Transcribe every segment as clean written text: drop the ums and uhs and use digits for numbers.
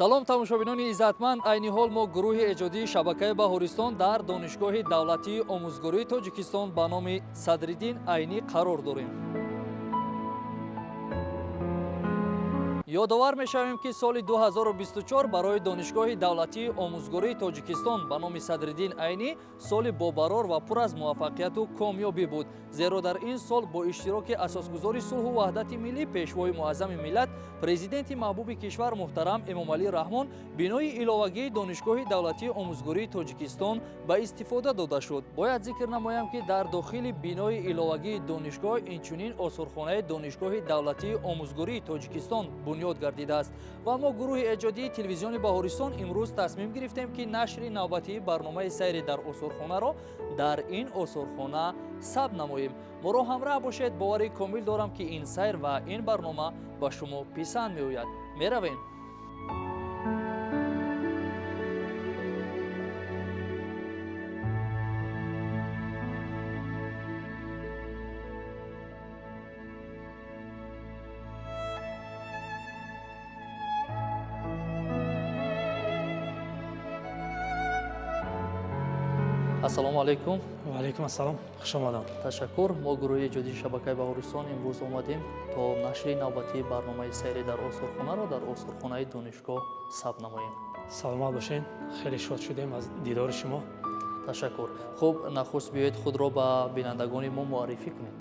салом тамошобинони иззатманд, айни ҳол мо гурӯҳи эҷодии шабакаи Баҳористон дар донишгоҳи давлатии омӯзгории Тоҷикистон ба номи Садриддин Айнӣ қарор дорем. ёдовар мешавем ки соли 2024 барои донишгоҳи давлатии омӯзгории Тоҷикистон ба номи Садриддин Айнӣ соли бобарор ва пур аз муваффақияту комёбӣ буд, зеро дар ин сол бо иштироки асосгузори сулҳу ваҳдати миллӣ пешвои муаззами миллат президенти маҳбуби кишвар муҳтарам Эмомалӣ Раҳмон бинои иловагии донишгоҳи давлатии омӯзгории Тоҷикистон ба истифода дода шуд. Бояд зикр намоям ки дар дохили бинои иловагии донишгоҳ инчунин осурхонаи донишгоҳи давлатии омӯзгории Тоҷикистон бунёд гардидааст ва мо гурӯҳи эҷодии телевизиони Баҳористон имрӯз тасмим гирифтем ки нашри навбатии барномаи сайри дар осурхонаро дар ин осурхона сабт намоем. моро ҳамроҳ бошед, бовари комил дорам ки ин сайр ва ин барнома ба шумо писанд меояд. меравем. ассалому алайкум. ва алайкум ассалом. Хуш омадам. ташаккур. мо гурӯҳи эҷодии шабакаи Баҳористон имрӯз омадем то нашри навбатии барномаи сайри дар осурхонаро дар осурхонаи донишгоҳ сабт намоем. Саломат бошед. хеле шод шудем аз дидори шумо. ташаккур. хуб, нахуст биёед худро ба бинандагони мо муаррифӣ кунед.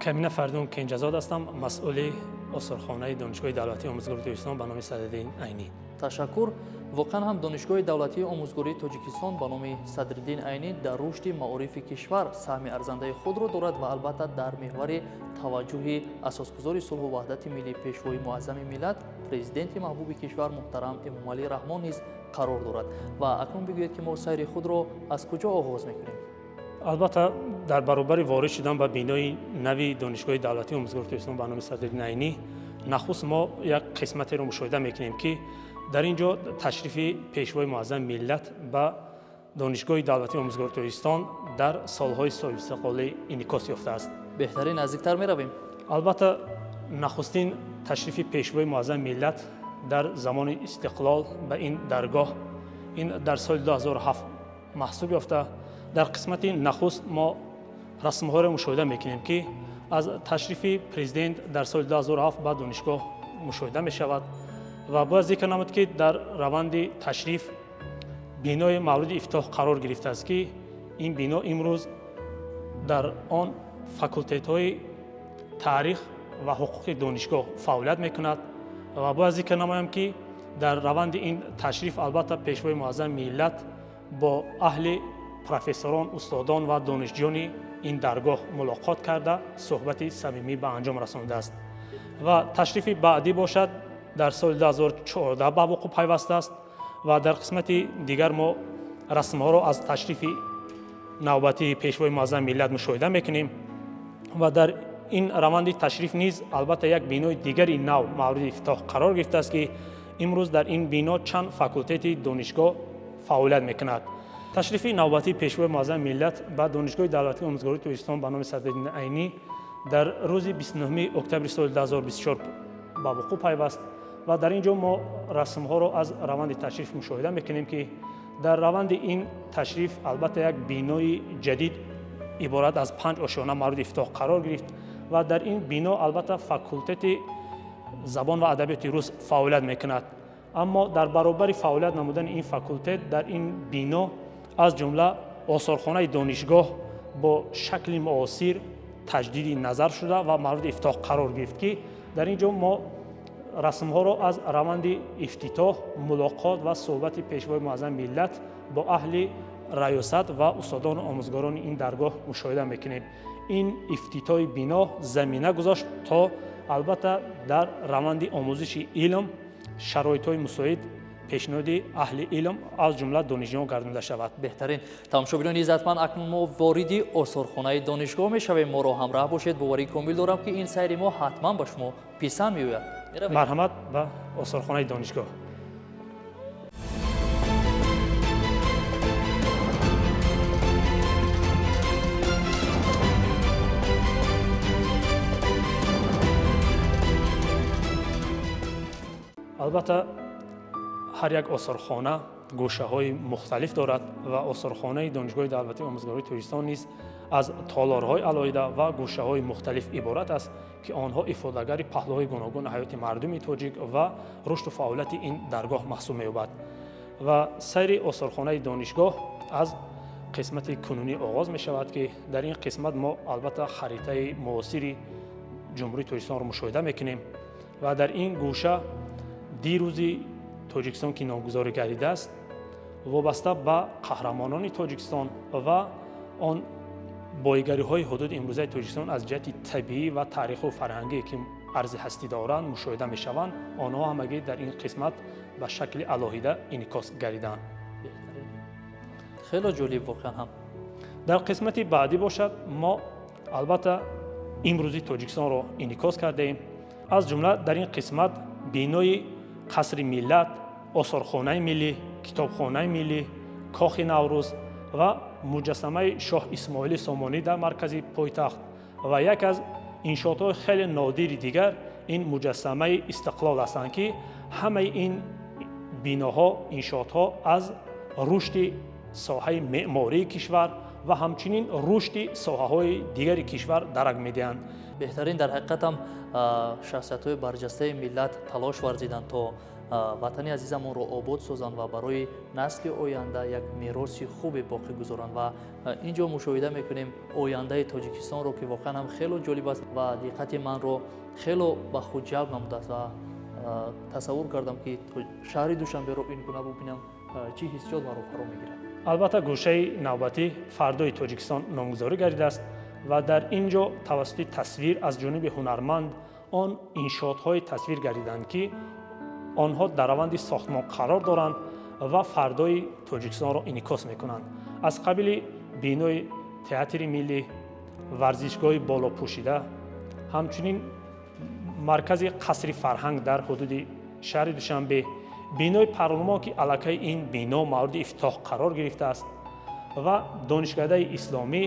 камина фардун кенҷазод ҳастам, масъули осурхонаи донишгоҳи давлатии омӯзгории Тоҷикистон ба номи Садриддин Айнӣ. ташаккур. воқеан ҳам донишгоҳи давлатии омӯзгории Тоҷикистон ба номи Садриддин Айнӣ дар рушди маорифи кишвар саҳми арзандаи худро дорад ва албатта дар меҳвари таваҷҷӯҳи асосгузори сулҳу ваҳдати миллӣ пешвои муаззами миллат президенти маҳбуби кишвар муҳтарам Эмомалӣ Раҳмон низ қарор дорад. ва акнун бигӯед ки мо сайри худро аз куҷо оғоз мекунем? албатта дар баробари ворид шудан ба бинои нави донишгоҳи давлатии омӯзгории Тоҷикистон ба номи Садриддин Айнӣ, нахуст мо як қисматеро мушоҳида мекунем ки дар ин ҷо ташрифи пешвои муаззами миллат ба донишгоҳи давлатии омӯзгории Тоҷикистон дар солҳои соҳибистиқлолӣ инъикос ёфтааст. беҳтарин наздиктар меравем. албатта нахустин ташрифи пешвои муаззами миллат дар замони истиқлол ба ин даргоҳ ин дар соли 2007 маҳсуб ёфта. дар қисмати нахуст мо расмҳоро мушоҳида мекунем ки аз ташрифи президент дар соли 2007 ба донишгоҳ мушоҳида мешавад ва бояд зикр намуд ки дар раванди ташриф бинои мавриди ифтитоҳ қарор гирифтааст ки ин бино имрӯз дар он факултетҳои таърих ва ҳуқуқи донишгоҳ фаъолият мекунад ва бояд зикр намоям ки дар раванди ин ташриф албатта пешвои муаззами миллат бо аҳли профессорон, устодон ва донишҷӯёни ин даргоҳ мулоқот карда суҳбати самимӣ ба анҷом расонидааст ва ташрифи баъдӣ бошад дар соли 2014 ба вуқӯъ пайваста аст ва дар қисмати дигар мо расмҳоро аз ташрифи навбатии пешвои муаззами миллат мушоҳида мекунем ва дар ин раванди ташриф низ албатта як бинои дигари нав мавриди ифтитоҳ қарор гирифтааст ки имрӯз дар ин бино чанд факултети донишгоҳ фаъолият мекунад. ташрифи навбатии пешвои муаззами миллат ба донишгоҳи давлатии омӯзгории Тоҷикистон ба номи Садриддин Айнӣ дар рӯзи 29 октябри соли 2024 ба вуқӯъ пайваст ва дар ин ҷо мо расмҳоро аз раванди ташриф мушоҳида мекунем ки дар раванди ин ташриф албатта як бинои ҷадид иборат аз 5 ошона мавриди ифтитоҳ қарор гирифт ва дар ин бино албатта факултети забон ва адабиёти рус фаъолият мекунад. аммо дар баробари фаъолият намудани ин факултет дар ин бино аз ҷумла осорхонаи донишгоҳ бо шакли муосир таҷдиди назар шуда ва мавриди ифтитоҳ қарор гирифт ки дар ин ҷо мо расмҳоро аз раванди ифтитоҳ, мулоқот ва суҳбати пешвои муаззами миллат бо аҳли раёсат ва устодону омӯзгорони ин даргоҳ мушоҳида мекунем. ин ифтитоҳи бино замина гузошт то албатта дар раванди омӯзиши илм шароитҳои мусоид пешниҳоди аҳли илм аз ҷумла донишҷӯён гардонида шавад. беҳтарин. тамошобинони иззатманд, акнун мо вориди осурхонаи донишгоҳ мешавем. моро ҳамроҳ бошед. бовари комил дорам ки ин сайри мо ҳатман ба шумо писанд меояд. марҳамат ба осурхонаи донишгоҳ. албатта ҳар як осорхона гӯшаҳои мухталиф дорад ва осорхонаи донишгоҳи давлатии омӯзгарии Тоҷикистон низ аз толорҳои алоҳида ва гӯшаҳои мухталиф иборат аст, ки онҳо ифодагари паҳлӯҳои гуногуни ҳаёти мардуми тоҷик ва рушду фаъолияти ин даргоҳ маҳсуб меёбад. ва сайри осорхонаи донишгоҳ аз қисмати кунунӣ оғоз мешавад, ки дар ин қисмат мо албатта харитаи муосири ҷумҳурии Тоҷикистонро мушоҳида мекунем ва дар ин гӯша дирӯзи Тоҷикистон ки номгузорӣ гардидааст, вобаста ба қаҳрамонони Тоҷикистон ва он боигариҳои ҳудуди имрӯзаи Тоҷикистон аз ҷиҳати табиӣ ва таъриху фарҳангие ки арзи ҳастӣ доранд мушоҳида мешаванд, онҳо ҳамагӣ дар ин қисмат ба шакли алоҳида инъикос гардиданд. хело ҷолиб воқеан ҳам. дар қисмати баъдӣ бошад, мо албатта имрӯзи Тоҷикистонро инъикос кардаем. аз ҷумла дар ин қисмат бинои қасри миллат, осорхонаи миллӣ, китобхонаи миллӣ, кохи Наврӯз ва муҷассамаи Шоҳ Исмоили Сомонӣ дар маркази пойтахт ва як аз иншоотҳои хеле нодири дигар ин муҷассамаи Истиқлол ҳастанд, ки ҳамаи ин биноҳо, иншоотҳо аз рушди соҳаи меъмории кишвар ва ҳамчунин рушди соҳаҳои дигари кишвар дарак медиҳанд. беҳтарин дар ҳақиқат ҳам шахсиятҳои барҷастаи миллат талош варзиданд то ватани азизамонро обод созанд ва барои насли оянда як мероси хубе боқӣ гузоранд ва ин ҷо мушоҳида мекунем ояндаи Тоҷикистонро, ки воқеан ҳам хело ҷолиб аст ва диққати манро хело ба худ ҷалб намудааст ва тасаввур кардам, ки шаҳри Душанберо ин гуна бубинам, чӣ ҳиссиёт маро фаро мегирад. албатта гӯшаи навбатӣ фардои Тоҷикистон номгузорӣ гардидааст ва дар ин ҷо тавассути тасвир аз ҷониби ҳунарманд он иншоотҳои тасвир гардиданд, ки онҳо дар раванди сохтмон қарор доранд ва фардои Тоҷикистонро инъикос мекунанд. аз қабили бинои театри миллӣ, варзишгоҳи болопӯшида, ҳамчунин маркази қасри фарҳанг дар ҳудуди шаҳри Душанбе, бинои парлумон ки аллакай ин бино мавриди ифтитоҳ қарор гирифтааст ва донишгадаи исломӣ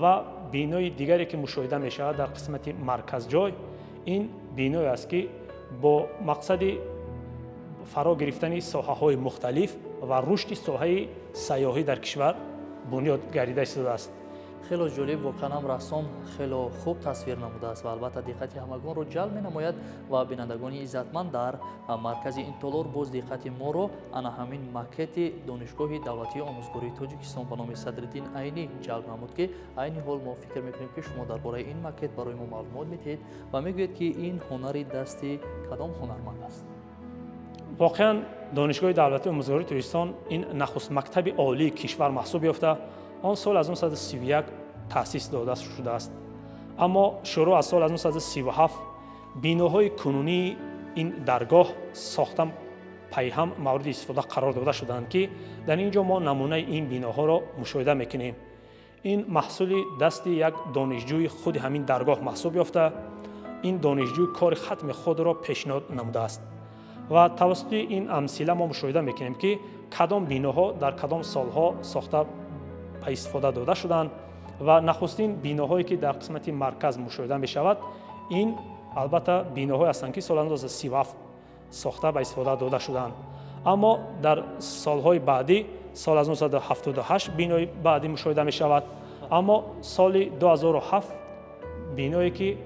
ва бинои дигаре ки мушоҳида мешавад дар қисмати марказҷой, ин биное аст, ки бо мақсади фаро гирифтани соҳаҳои мухталиф ва рушди соҳаи сайёҳӣ дар кишвар бунёд гардида истодааст. хело ҷолиб, воқеан ҳам рассом хело хуб тасвир намудааст ва албатта диққати ҳамагонро ҷалб менамояд ва бинандагони иззатманд дар маркази ин толор боз диққати моро ана ҳамин макети донишгоҳи давлатии омӯзгории Тоҷикистон ба номи Садриддин Айнӣ ҷалб намуд, ки айни ҳол мо фикр мекунем, ки шумо дар бораи ин макет барои мо маълумот медиҳед ва мегӯед, ки ин ҳунари дасти кадом ҳунарманд аст. воқеан донишгоҳи давлатии омӯзгории Тоҷикистон ин нахуст мактаби олии кишвар маҳсуб ёфта он сол 1931 таъсис дода шудааст. аммо шуруъ аз сол 1937 биноҳои кунунии ин даргоҳ сохта пайҳам мавриди истифода қарор дода шуданд, ки дар ин ҷо мо намунаи ин биноҳоро мушоҳида мекунем. ин маҳсули дасти як донишҷӯи худи ҳамин даргоҳ маҳсуб ёфта, ин донишҷӯ кори хатми худро пешниҳод намудааст ва тавассути ин амсила мо мушоҳида мекунем, ки кадом биноҳо дар кадом солҳо сохта ба истифода дода шуданд ва нахустин биноҳое ки дар қисмати марказ мушоҳида мешавад, ин албатта биноҳое ҳастанд, ки соли 1937 сохта ба истифода дода шуданд. аммо дар солҳои баъдӣ, соли 1978 бинои баъдӣ мушоҳида мешавад, аммо соли 2007 биное ки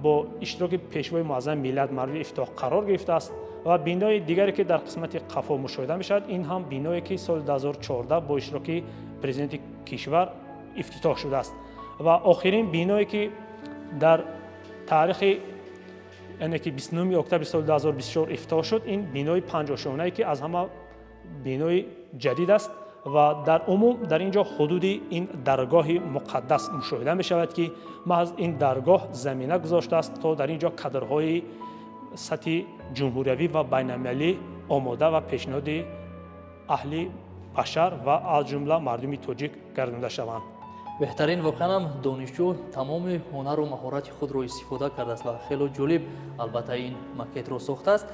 бо иштироки пешвои муаззами миллат мавриди ифтитоҳ қарор гирифтааст ва бинои дигаре ки дар қисмати қафо мушоҳида мешавад, ин ҳам биное ки соли 2014 бо иштироки президенти кишвар ифтитоҳ шудааст ва охирин биное ки дар таърихи яъне ки 29 октябри соли 2024 ифтитоҳ шуд, ин бинои панҷошонае ки аз ҳама бинои ҷадид аст ва дар умум дар ин ҷо ҳудуди ин даргоҳи муқаддас мушоҳида мешавад, ки маҳз ин даргоҳ замина гузоштааст то дар ин ҷо кадрҳои сатҳи ҷумҳуриявӣ ва байналмилалӣ омода ва пешниҳоди аҳли башар ва аз ҷумла мардуми тоҷик гардонида шаванд. беҳтарин, воқеан ҳам донишҷӯ тамоми ҳунару маҳорати худро истифода кардааст ва хело ҷолиб албатта ин макетро сохтааст.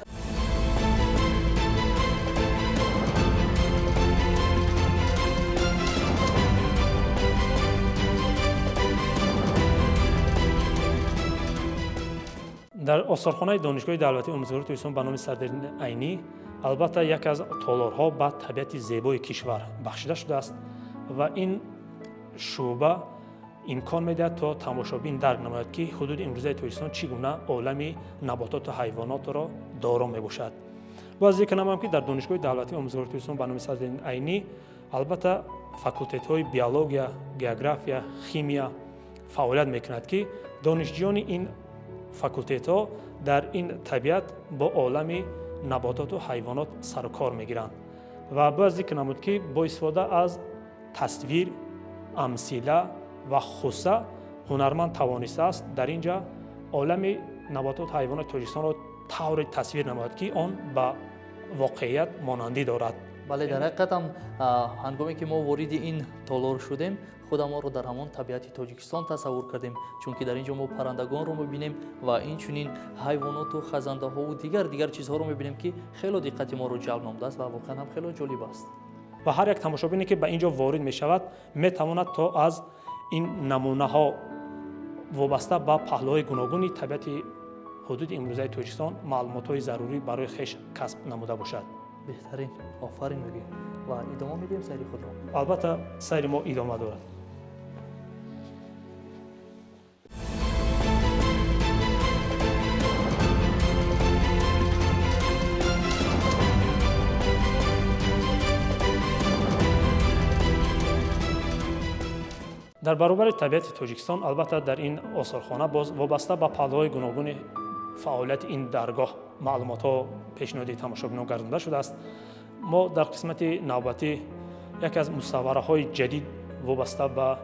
дар осорхонаи донишгоҳи давлатии омӯзгории Тоҷикистон ба номи Садриддин Айнӣ البته یک از تالارها به طبیعت زیبای کشور بخشیده شده است و این شعبه امکان میدهد تا تماشابین درک نماید که حدود امروزه تاجیکستان چگونه عالم نباتات و حیوانات را دارا میباشد. باز ذکر نمایم که در دانشگاه دولتی آموزگاری تاجیکستان به نام صدرالدین عینی البته فاکولتت های بیولوژیا، گئوگرافیا، شیمیا فعالیت میکند که دانشجویان این فاکولتت ها در این طبیعت با عالم نباتات و حیوانات سر و کار میگیرند و باز ذکر نمود که با استفاده از تصویر، امثله و خصه هنرمند توانسته است در اینجا عالم نباتات و حیوانات تاجیکستان را طور تصویر نماید که آن به واقعیت مانندی دارد. بله، در حقیقت هم هنگامی که ما وارد این تالار شدیم خود ما رو در همان طبیعت تاجیکستان تصور کردیم، چون که در اینجا ما پرندگان رو میبینیم و اینچنین حیوانات و خزنده ها و دیگر چیزها رو میبینیم که خیلی دقت ما رو جلب نموده است و واقعا هم خیلی جالب است. و هر یک تماشابینی که به اینجا وارد می شود می تواند تا از این نمونه ها وابسته به پهلوهای گوناگونی طبیعت حدود امروزه تاجیکستان معلومات های ضروری برای خویش کسب نموده باشد. بهترین، آفرین میگیم و ادامه میدیم سیر خود را. البته سیر ما ادامه دارد. در برابر طبیعت تاجیکستان البته در این آثارخانه باز وابسته به پهلوهای گوناگون فعالیت این درگاه معلومات ها پیشنهادی تماشابینان گردانده شده است. ما در قسمت نوبتی یک از مصوره های جدید وابسته به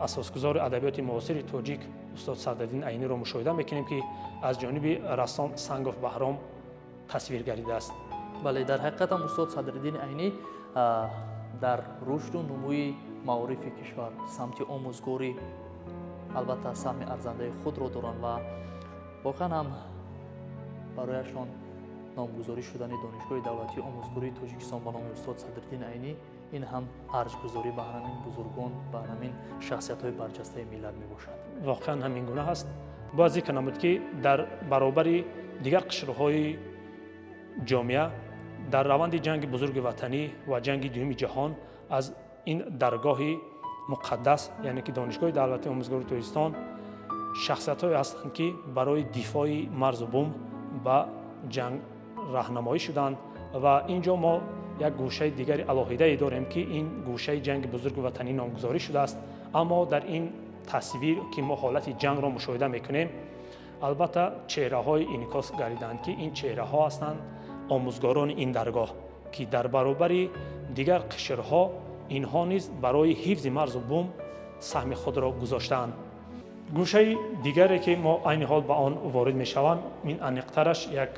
اساسگزار ادبیات معاصر تاجیک استاد صدرالدین عینی را مشاهده میکنیم که از جانب رسام سنگاف بهرام تصویر گردیده است. بله، در حقیقت هم استاد صدرالدین عینی در رشد و نموی معارف کشور سمت آموزگاری البته سهم ارزنده خود را دارند و واقعا هم برایشان نامگذاری شدن دانشگاه دولتی آموزگاری تاجیکستان به نام استاد صدرالدین عینی این هم ارجگذاری به همین بزرگان، به همین شخصیت‌های برجسته ملت میباشد. واقعا همین گونه است. باز ذکر نمود که در برابر دیگر قشرهای جامعه در روند جنگ بزرگ وطنی و جنگ دوم جهان از این درگاه مقدس یعنی که دانشگاه دولتی آموزگاری تاجیکستان شخصیت‌هایی هستند که برای دفاع مرز و بوم به جنگ راهنمایی شدند و اینجا ما یک گوشه دیگری الهیده داریم که این گوشه جنگ بزرگ وطنی نامگذاری شده است. اما در این تصویر که ما حالت جنگ را مشاهده میکنیم البته چهره های انعکاس گردیدند که این چهره ها هستند آموزگاران این درگاه که در برابر دیگر قشرها اینها نیز برای حفظ مرز و بوم سهم خود را گذاشتند. گوشه دیگری که ما عین حال به آن وارد میشوند این انیقترش یک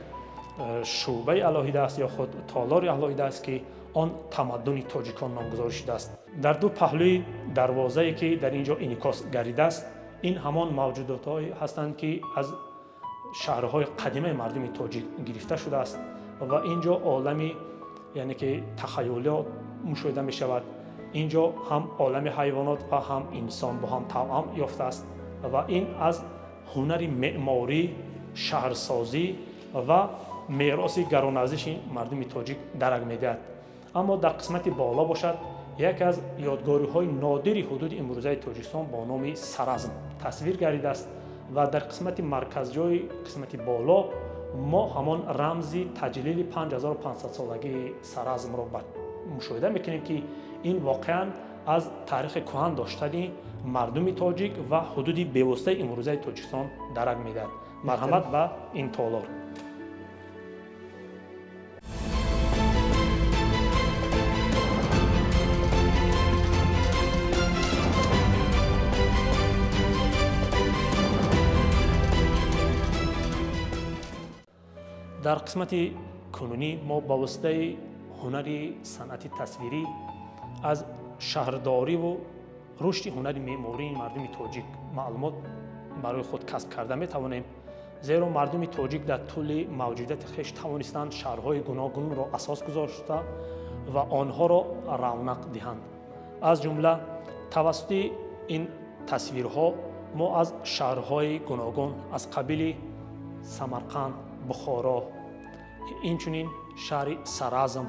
شعبه الهیده است یا خود تالار الهیده است که آن تمدن تاجیکان نامگذاری شده است. در دو پهلوی دروازه‌ای که در اینجا انعکاس گردیده است این همان موجودات‌هایی هستند که از شهرهای قدیمی مردم تاجیک گرفته شده است و اینجا عالمی یعنی که تخیلات مشاهده می شود. اینجا هم عالم حیوانات و هم انسان با هم توأم یافته است و این از هنر معماری، شهرسازی و میراث گرانارزش مردم تاجیک درک می‌دهد. اما در قسمت بالا باشد یک از یادگاری‌های نادر حدود امروزه تاجیکستان با نام سرازم تصویر گردیده است و در قسمت مرکزجوی قسمت بالا ما همان رمزی تجلیل 5500 سالگی سرازم را مشاهده میکنیم که این واقعا از تاریخ کهن داشتن مردم تاجیک و حدود بیوسته امروزه تاجیکستان درک می‌دهد. مرحمت به این تالار. در قسمت کنونی ما با واسطه هنر صنعت تصویری از شهرداری و رشد هنر معماری مردم تاجیک معلومات برای خود کسب کرده می توانیم، زیرا مردم تاجیک در طول موجودیت خویش توانستند شهرهای گوناگون را اساس گذاشته و آنها را رونق دهند. از جمله توسط این تصویرها ما از شهرهای گوناگون از قبیل سمرقند، بخارا، اینچنین шаҳри Саразм,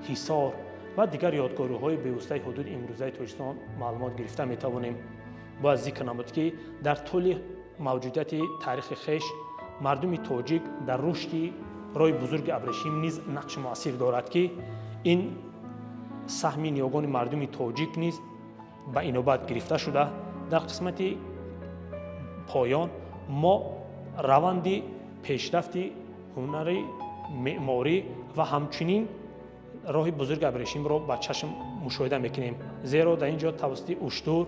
Ҳисор ва дигар ёдгориҳои бевоситаи ҳудуди имрӯзаи Тоҷикистон маълумот гирифта метавонем. бояд зикр намуд ки дар тӯли мавҷудияти таърихи хеш мардуми тоҷик дар рушди роҳи бузурги абрешим низ нақши муассир дорад ки ин саҳми ниёгони мардуми тоҷик низ ба инобат гирифта шуда дар қисмати поён мо раванди пешрафти ҳунари меъморӣ ва ҳамчунин роҳи бузурги абрешимро ба чашм мушоҳида мекунем. зеро дар ин ҷо тавассути уштур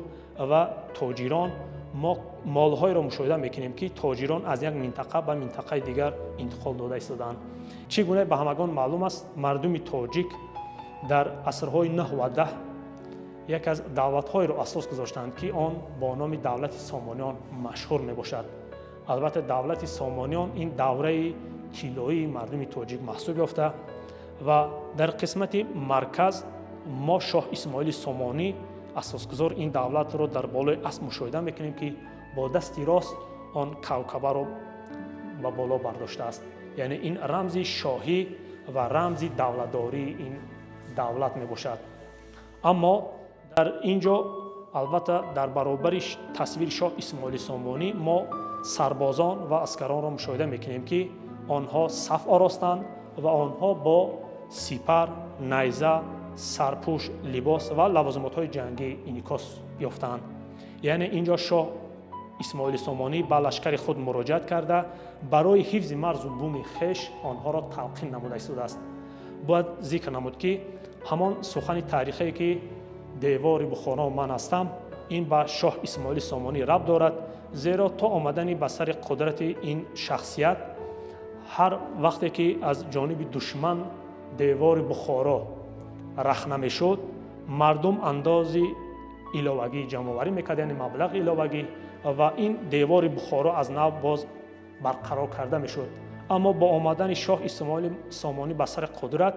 ва тоҷирон мо молҳоеро мушоҳида мекунем ки тоҷирон аз як минтақа ба минтақаи дигар интиқол дода истоданд. чӣ гуна ба ҳамагон маълум аст, мардуми тоҷик дар асрҳои 9 ва 10 як аз давлатҳоеро асос гузоштанд ки он бо номи давлати Сомониён машҳур мебошад. албатта давлати Сомониён ин давраи тиллоии мардуми тоҷик маҳсуб ёфта ва дар қисмати марказ мо шоҳ Исмоили Сомонӣ асосгузор ин давлатро дар болои асп мушоҳида мекунем ки бо дасти рост он кавкабаро ба боло бардоштааст. яъне ин рамзи шоҳӣ ва рамзи давлатдории ин давлат мебошад. аммо дар ин ҷо албатта дар баробари тасвири шоҳ Исмоили Сомонӣ мо сарбозон ва аскаронро мушоҳида мекунем ки онҳо саф оростанд ва онҳо бо сипар, найза, сарпӯш, либос ва лавозимотҳои ҷангӣ инъикос ёфтаанд. яъне ин ҷо шоҳ Исмоили Сомонӣ ба лашкари худ муроҷиат карда барои ҳифзи марзу буми хеш онҳоро талқин намуда истодааст. бояд зикр намуд ки ҳамон сухани таърихие ки девори Бухоро ман ҳастам, ин ба шоҳ Исмоили Сомонӣ рабт дорад, зеро то омадани ба сари қудрати ин шахсият ҳар вақте ки аз ҷониби душман девори Бухоро рахна мешуд, мардум андози иловагӣ ҷамъоварӣ мекард, яъне маблағи иловагӣ, ва ин девори Бухоро аз нав боз барқарор карда мешуд. аммо бо омадани шоҳ Исмоили Сомонӣ ба сари қудрат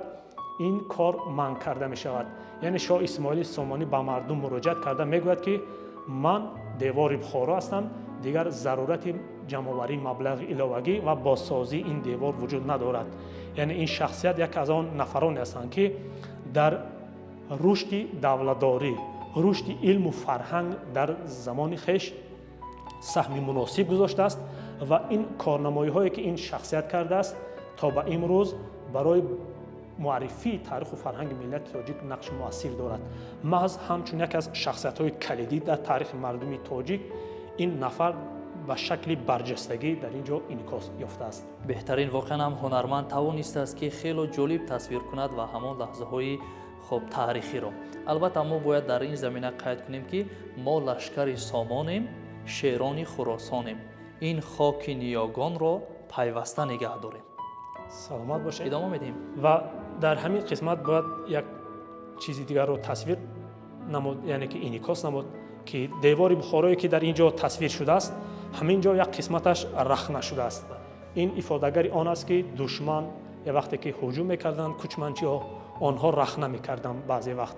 ин кор манъ карда мешавад. яъне шоҳ Исмоили Сомонӣ ба мардум муроҷиат карда мегӯяд ки ман девори Бухоро ҳастам, дигар зарурати ҷамъоварии маблағи иловагӣ ва бозсозии ин девор вуҷуд надорад. яъне ин шахсият яке аз он нафароне ҳастанд ки дар рушди давлатдорӣ, рушди илму фарҳанг дар замони хеш саҳми муносиб гузоштааст ва ин корнамоиҳое ки ин шахсият кардааст то ба имрӯз барои муаррифии таъриху фарҳанги миллати тоҷик нақши муассир дорад. маҳз ҳамчун яке аз шахсиятҳои калидӣ дар таърихи мардуми тоҷик ин нафар ба шакли барҷастагӣ дар ин ҷо инъикос ёфтааст. беҳтарин воқеан ҳам ҳунарманд тавонистааст ки хело ҷолиб тасвир кунад ва ҳамон лаҳзаҳои хуб таърихиро. албатта мо бояд дар ин замина қайд кунем ки мо лашкари Сомонем, шерони Хуросонем. ин хоки ниёгонро пайваста нигаҳ дорем. саломат бошед. идома медиҳем. ва дар ҳамин қисмат бояд як чизи дигарро тасвир намуд, яъне ки инъикос намуд ки девори Бухорое ки дар ин ҷо тасвир шудааст, ҳамин ҷо як қисматаш рахна шудааст. ин ифодагари он аст ки душман як вақте ки ҳуҷум мекарданд кучманчиҳо, онҳо рахна мекарданд баъзе вақт.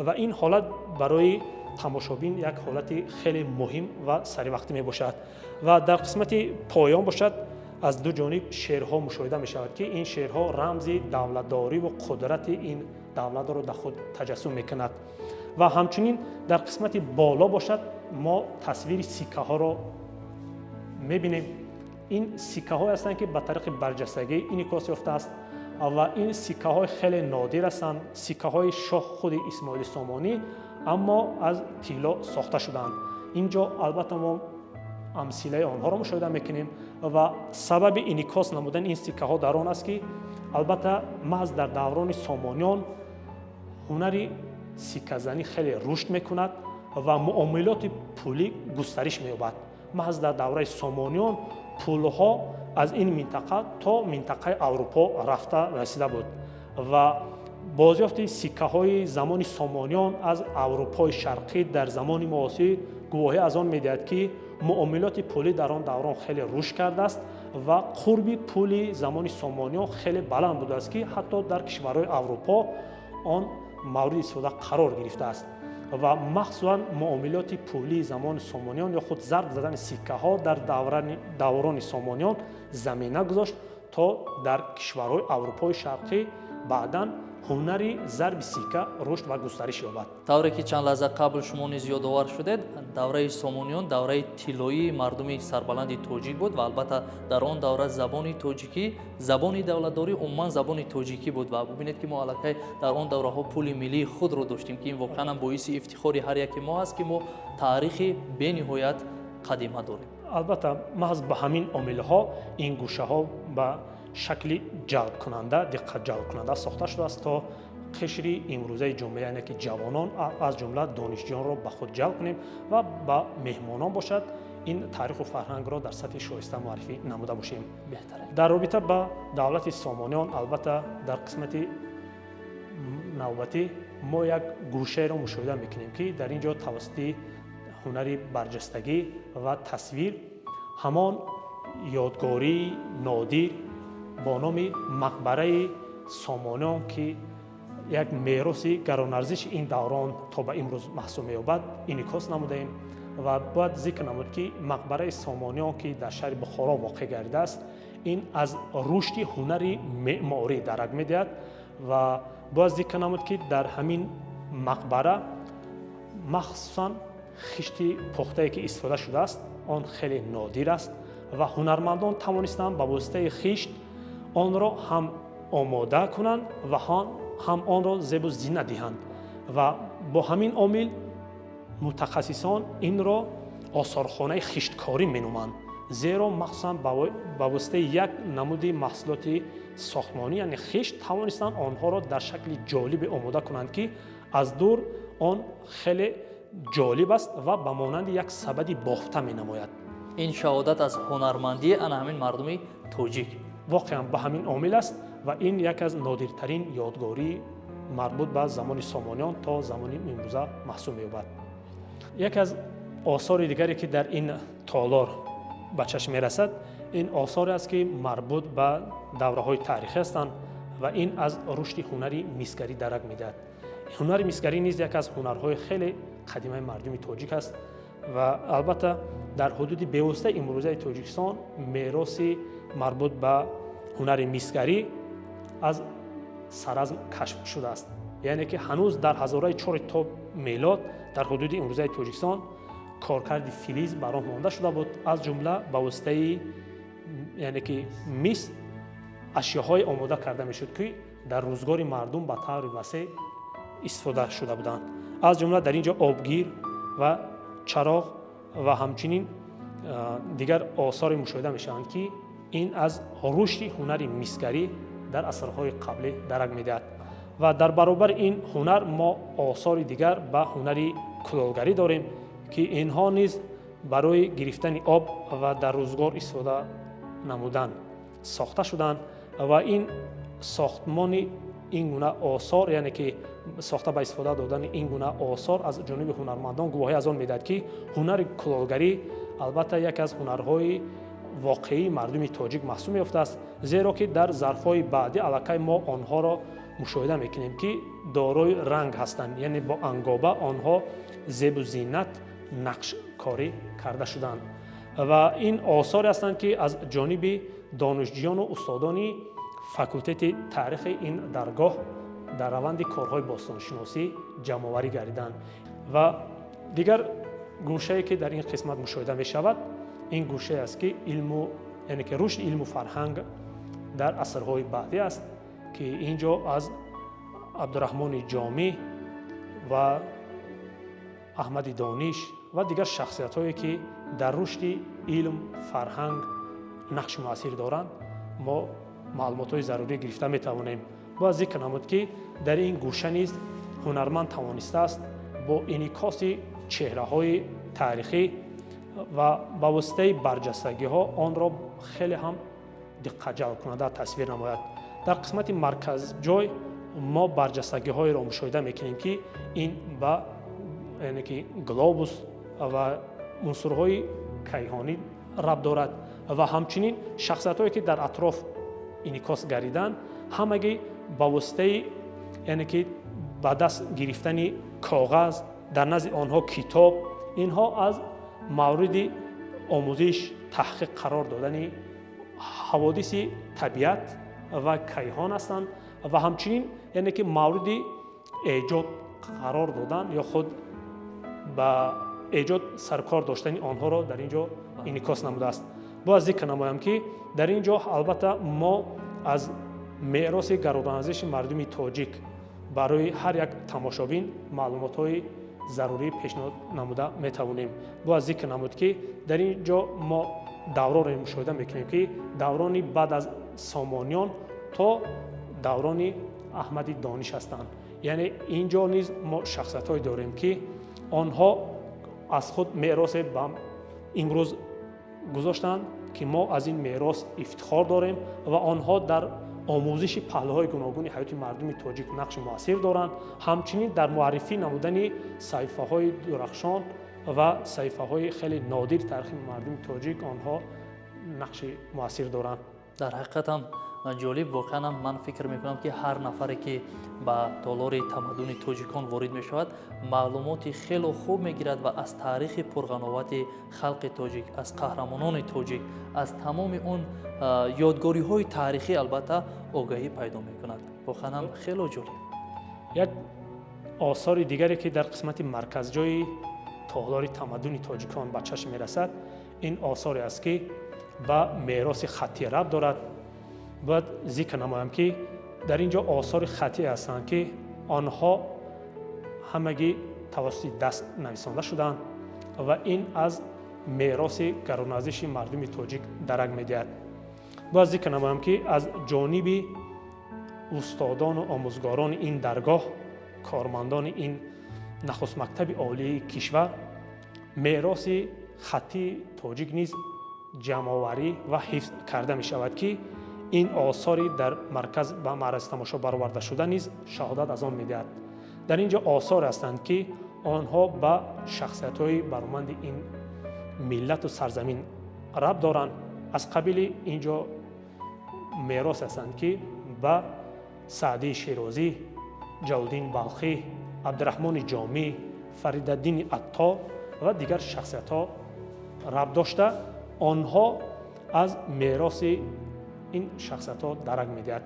ва ин ҳолат барои тамошобин як ҳолати хеле муҳим ва саривақтӣ мебошад. ва дар қисмати поён бошад аз ду ҷониб шерҳо мушоҳида мешавад ки ин шерҳо рамзи давлатдориву қудрати ин давлатро дар худ таҷассум мекунад. ва ҳамчунин дар қисмати боло бошад мо тасвири сиккаҳоро мебинем. ин сиккаҳое ҳастанд ки ба тариқи барҷастагӣ инъикос ёфтааст ва ин сиккаҳои хеле нодир ҳастанд, сиккаҳои шоҳ худи Исмоили Сомонӣ, аммо аз тилло сохта шуданд. ин ҷо албатта мо амсилаи онҳоро мушоҳида мекунем ва сабаби инъикос намудани ин сиккаҳо дар он аст ки албатта маҳз дар даврони Сомониён ҳунари сикказанӣ хеле рушд мекунад ва муомилоти пулӣ густариш меёбад. маҳз дар давраи Сомониён пулҳо аз ин минтақа то минтақаи Аврупо рафта расида буд ва бозёфти сиккаҳои замони Сомониён аз Аврупои шарқӣ дар замони муосир гувоҳӣ аз он медиҳад ки муомилоти пулӣ дар он даврон хеле рушд кардааст ва қурби пули замони Сомониён хеле баланд будааст ки ҳатто дар кишварҳои Аврупо он мавриди истифода қарор гирифтааст. ва махсусан муомилоти пулии замони Сомониён ё худ зарб задани сиккаҳо дар даврони Сомониён замина гузошт то дар кишварҳои Аврупои Шарқӣ баъдан ҳунари зарби сикка рушд ва густариш ёбад. тавре ки чанд лаҳза қабл шумо низ ёдовар шудед, давраи Сомониён давраи тиллоии мардуми сарбаланди тоҷик буд ва албатта дар он давра забони тоҷикӣ, забони давлатдорӣ умуман забони тоҷикӣ буд ва бубинед ки мо аллакай дар он давраҳо пули миллии худро доштем ки ин воқеан боиси ифтихори ҳар яке мо аст ки мо таърихи бениҳоят қадима дорем. албатта маҳз ба ҳамин омилҳо ин гӯшаҳо ба шакли ҷалбкунанда, диққатҷалбкунанда сохта шудааст то қишри имрӯзаи ҷомеа, яъне ки ҷавонон аз ҷумла донишҷӯёнро ба худ ҷалб кунем ва ба меҳмонон бошад ин таъриху фарҳангро дар сатҳи шоиста муаррифӣ намуда бошем. дар робита ба давлати Сомониён албатта дар қисмати навбатӣ мо як гӯшаеро мушоҳида мекунем ки дар ин ҷо тавассути ҳунари барҷастагӣ ва тасвир ҳамон ёдгории нодир бо номи мақбараи Сомониён ки як мероси гаронарзиши ин даврон то ба имрӯз маҳсуб меёбад инъикос намудаем ва бояд зикр намуд ки мақбараи Сомониён ки дар шаҳри Бухоро воқеъ гардидааст ин аз рушди ҳунари меъморӣ дарак медиҳад ва бояд зикр намуд ки дар ҳамин мақбара махсусан хишти пухтае ки истифода шудааст он хеле нодир аст ва ҳунармандон тавонистанд ба воситаи хишт онро ҳам омода кунанд ва ҳам онро зебу зина диҳанд ва бо ҳамин омил мутахассисон инро осорхонаи хишткорӣ меноманд, зеро махсусан ба воситаи як намуди маҳсулоти сохтмонӣ яъне хишт тавонистанд онҳоро дар шакли ҷолибе омода кунанд ки аз дур он хеле ҷолиб аст ва ба монанди як сабади бофта менамояд. ин шаҳодат аз ҳунармандии ана ҳамин мардуми тоҷик воқеан ба ҳамин омил аст ва ин яке аз нодиртарин ёдгории марбут ба замони Сомониён то замони имрӯза маҳсуб меёбад. яке аз осори дигаре ки дар ин толор ба чашм мерасад ин осоре аст ки марбут ба давраҳои таърихӣ ҳастанд ва ин аз рушди ҳунари мисгарӣ дарак медиҳад. ҳунари мисгарӣ низ яке аз ҳунарҳои хеле қадимаи мардуми тоҷик аст ва албатта дар ҳудуди бевоситаи имрӯзаи Тоҷикистон мероси марбут ба ҳунари мисгарӣ аз саразм кашф шудааст. яъне ки ҳанӯз дар 1400 то мелод дар ҳудуди имрӯзаи Тоҷикистон коркарди филиз ба роҳ монда шуда буд, аз ҷумла ба воситаи яъне ки мис ашёҳое омода карда мешуд ки дар рӯзгори мардум ба таври васеъ истифода шуда буданд. аз ҷумла дар ин ҷо обгир ва чароғ ва ҳамчунин дигар осоре мушоҳида мешаванд ки ин аз рушди ҳунари мисгарӣ дар асрҳои қаблӣ дарак медиҳад ва дар баробари ин ҳунар мо осори дигар ба ҳунари кулолгарӣ дорем ки инҳо низ барои гирифтани об ва дар рӯзгор истифода намудан сохта шуданд ва ин сохтмони ин гуна осор яъне ки сохта ба истифода додани ин гуна осор аз ҷониби ҳунармандон гувоҳӣ аз он медиҳад ки ҳунари кулолгарӣ албатта яке аз ҳунарҳои воқеии мардуми тоҷик маҳсуб меёфтааст, зеро ки дар зарфҳои баъдӣ аллакай мо онҳоро мушоҳида мекунем ки дорои ранг ҳастанд, яъне бо ангоба онҳо зебу зиннат нақшкорӣ карда шуданд ва ин осоре ҳастанд ки аз ҷониби донишҷӯёну устодони факултети таърихи ин даргоҳ дар раванди корҳои бостоншиносӣ ҷамъоварӣ гардиданд ва дигар гӯшае ки дар ин қисмат мушоҳида мешавад ин гӯшае аст ки илму яъне ки рушди илму фарҳанг дар асрҳои баъдӣ аст ки ин ҷо аз абдураҳмони ҷомӣ ва аҳмади дониш ва дигар шахсиятҳое ки дар рушди илм фарҳанг нақши муассир доранд мо маълумотҳои зарурӣ гирифта метавонем. бояд зикр намуд ки дар ин гӯша низ ҳунарманд тавонистааст бо инъикоси чеҳраҳои таърихӣ ва ба воситаи барҷастагиҳо онро хеле ҳам диққатҷалбкунанда тасвир намояд. дар қисмати марказҷой мо барҷастагиҳоеро мушоҳида мекунем ки ин ба яъне ки глобус ва унсурҳои кайҳонӣ рабт дорад ва ҳамчунин шахсиятҳое ки дар атроф инъикос гардиданд ҳамагӣ ба воситаи яъне ки ба даст гирифтани коғаз дар назди онҳо китоб инҳо аз мавриди омӯзиш таҳқиқ қарор додани حوادث طبیعت و کیهان هستند و همچنین یعنی که مورد ایجاد قرار دادن یا خود با ایجاد سرکار داشتن آنها را در اینجا انعکاس نموده است. باز ذکر نمایم که در اینجا البته ما از میراث گرانارزش مردم تاجیک برای هر یک تماشابین معلومات‌های ضروری پیشنهاد نموده میتوانیم. باز ذکر نمود که در اینجا ما دوران را مشاهده میکنیم که دورانی بعد از سامانیان تا دوران احمد دانش هستند. یعنی اینجا نیز ما شخصیت‌هایی داریم که آنها از خود میراث به امروز گذاشتند که ما از این میراث افتخار داریم و آنها در آموزش پهلوهای گوناگون حیات مردم تاجیک نقش مؤثر دارند. همچنین در معرفی نمودن صحیفه‌های درخشان و صحیفه‌های خیلی نادر تاریخ مردم تاجیک آنها نقش مؤثر دارند. در حقیقت هم جالب واقعا هم من فکر میکنم که هر نفری که به تالار تمدن تاجیکان وارد می شود معلومات خیلی خوب میگیرد و از تاریخ پرغناوت خلق تاجیک، از قهرمانان تاجیک، از تمام اون یادگاری های تاریخی البته آگاهی پیدا میکند. واقعا هم خیلی جالب. یک آثار دیگری که در قسمت مرکزجای تالار تمدن تاجیکان به چشم میرسد این آثاری است که به میراث خطی ربط دارد. باید ذکر نمایم که در اینجا آثار خطی هستند که آنها همگی توسط دست نویسنده شدند و این از میراث گرانارزش مردم تاجیک درک می‌دهد. باید ذکر نمایم که از جانب استادان و آموزگاران این درگاه، کارمندان این نخست مکتب عالی کشور، میراث خطی تاجیک نیز جمع‌آوری و حفظ کرده می شود که این آثاری در مرکز و معرض تماشا برآورده شده نیز شهادت از آن می‌دهد. در اینجا آثار هستند که آنها به شخصیت‌های برومند این ملت و سرزمین ربط دارند. از قبیل اینجا میراث هستند که به سعدی شیرازی، جلالدین بلخی، عبدالرحمن جامی، فریدالدین عطار و دیگر شخصیت‌ها ربط داشته آنها از میراث این شخصیت‌ها درک می‌دهد.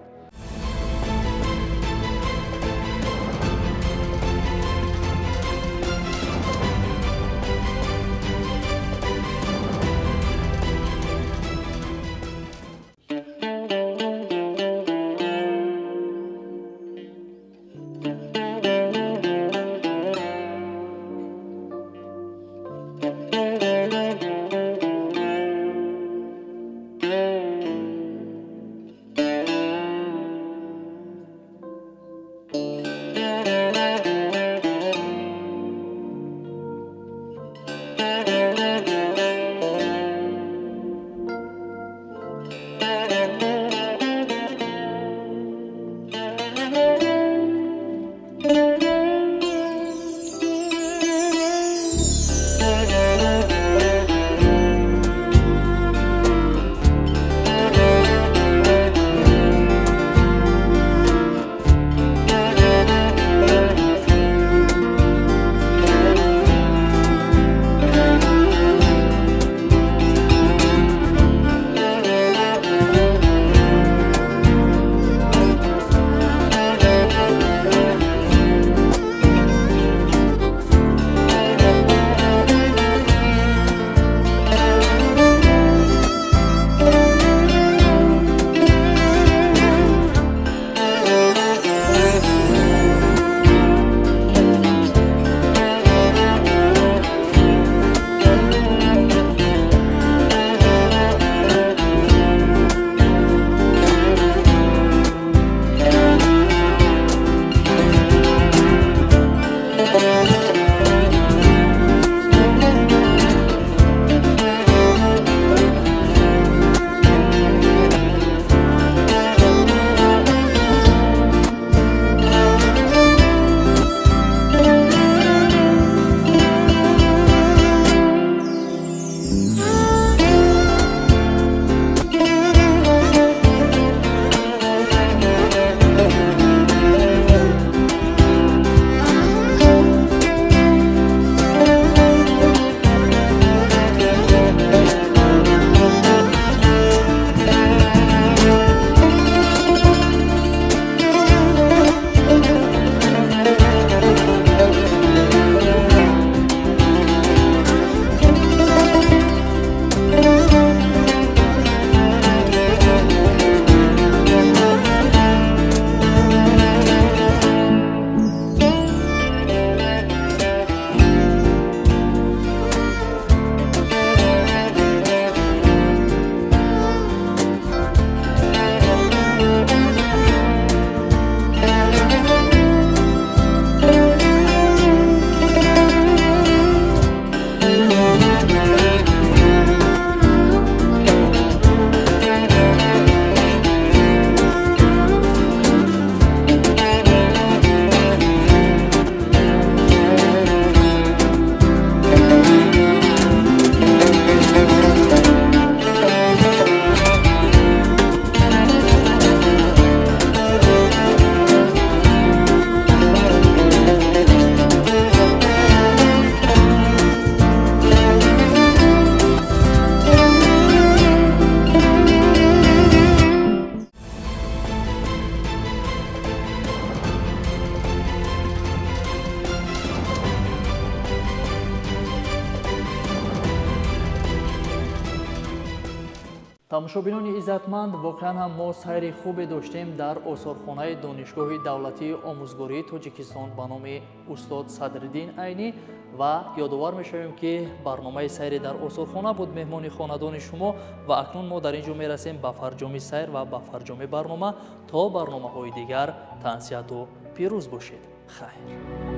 тамошобинони иззатманд, воқеан ҳам мо сайри хубе доштем дар осорхонаи донишгоҳи давлатии омӯзгории Тоҷикистон ба номи устод Садриддин Айнӣ ва ёдовар мешавем ки барномаи сайри дар осорхона буд меҳмони хонадони шумо ва акнун мо дар ин ҷо мерасем ба фарҷоми сайр ва ба фарҷоми барнома. То барномаҳои дигар, таансияту пирӯз бошед. хайр.